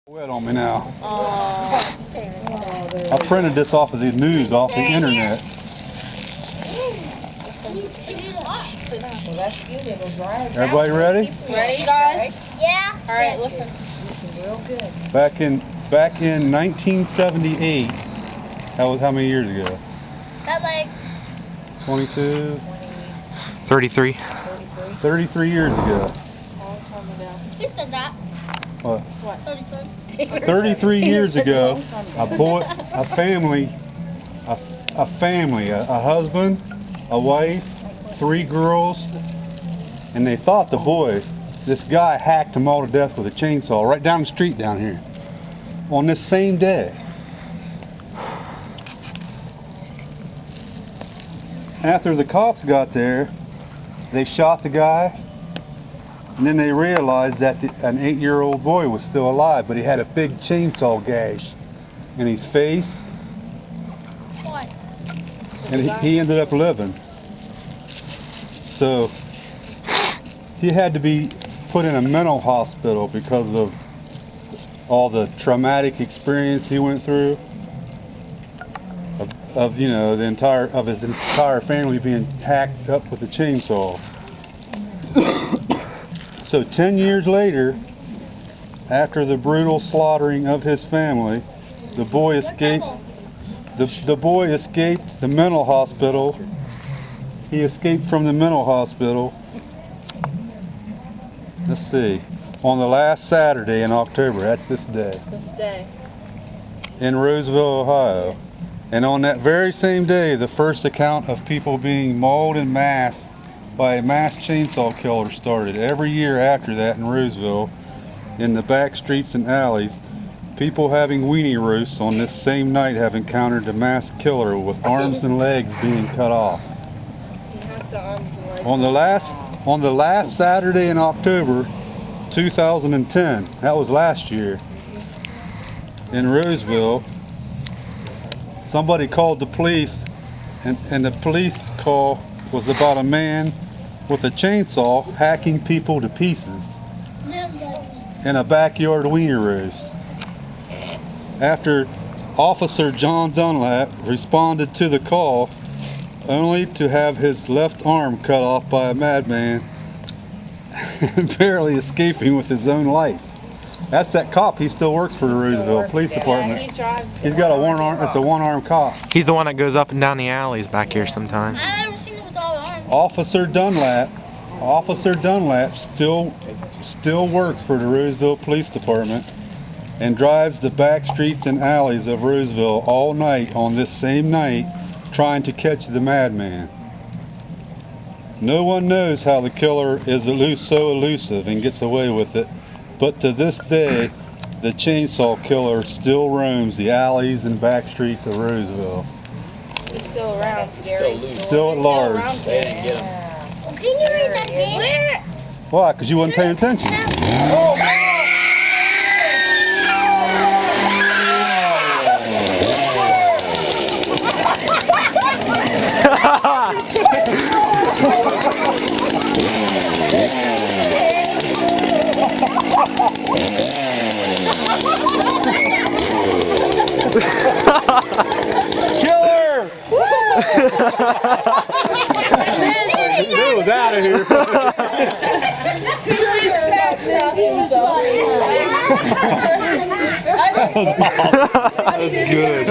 Wet on me now. I printed this off of the news, off the internet. Everybody ready? Ready, guys? Yeah. All right, listen. Listen real good. Back in 1978. That was how many years ago? That like 22. 33. 33 years ago. Long time ago. who said that? What? 33. 33 years ago, a family, a husband, a wife, 3 girls, and they thought this guy hacked them all to death with a chainsaw right down the street down here on this same day. After the cops got there, they shot the guy, and then they realized that an 8-year-old boy was still alive, but he had a big chainsaw gash in his face, What? and he ended up living. So he had to be put in a mental hospital because of all the traumatic experience he went through of his entire family being hacked up with a chainsaw. So 10 years later, after the brutal slaughtering of his family, the boy escaped. The boy escaped the mental hospital. He escaped from the mental hospital. Let's see, on the last Saturday in October. That's this day. This day. In Roseville, Ohio. And on that very same day, the first account of people being mauled en masse by a mass chainsaw killer started. Every year after that in Roseville, in the back streets and alleys, people having weenie roasts on this same night have encountered the mass killer with arms and legs being cut off. On the last Saturday in October 2010, that was last year, in Roseville, somebody called the police, and the police call was about a man with a chainsaw hacking people to pieces in a backyard wiener roast. After Officer John Dunlap responded to the call, only to have his left arm cut off by a madman and barely escaping with his own life. That's that cop. He still works for the Roseville Police Department. He's got a one-arm. It's a one-arm cop. He's the one that goes up and down the alleys back here sometimes. I've never seen it with all arms. Officer Dunlap still works for the Roseville Police Department and drives the back streets and alleys of Roseville all night on this same night, trying to catch the madman. No one knows how the killer is so elusive and gets away with it, but to this day, the chainsaw killer still roams the alleys and back streets of Roseville. He's still around, Gary. Still at large. They didn't get him. Well, can you read that thing? Where? Why? Because you wasn't paying attention. Killer! It was out of here. That was awesome. That was good.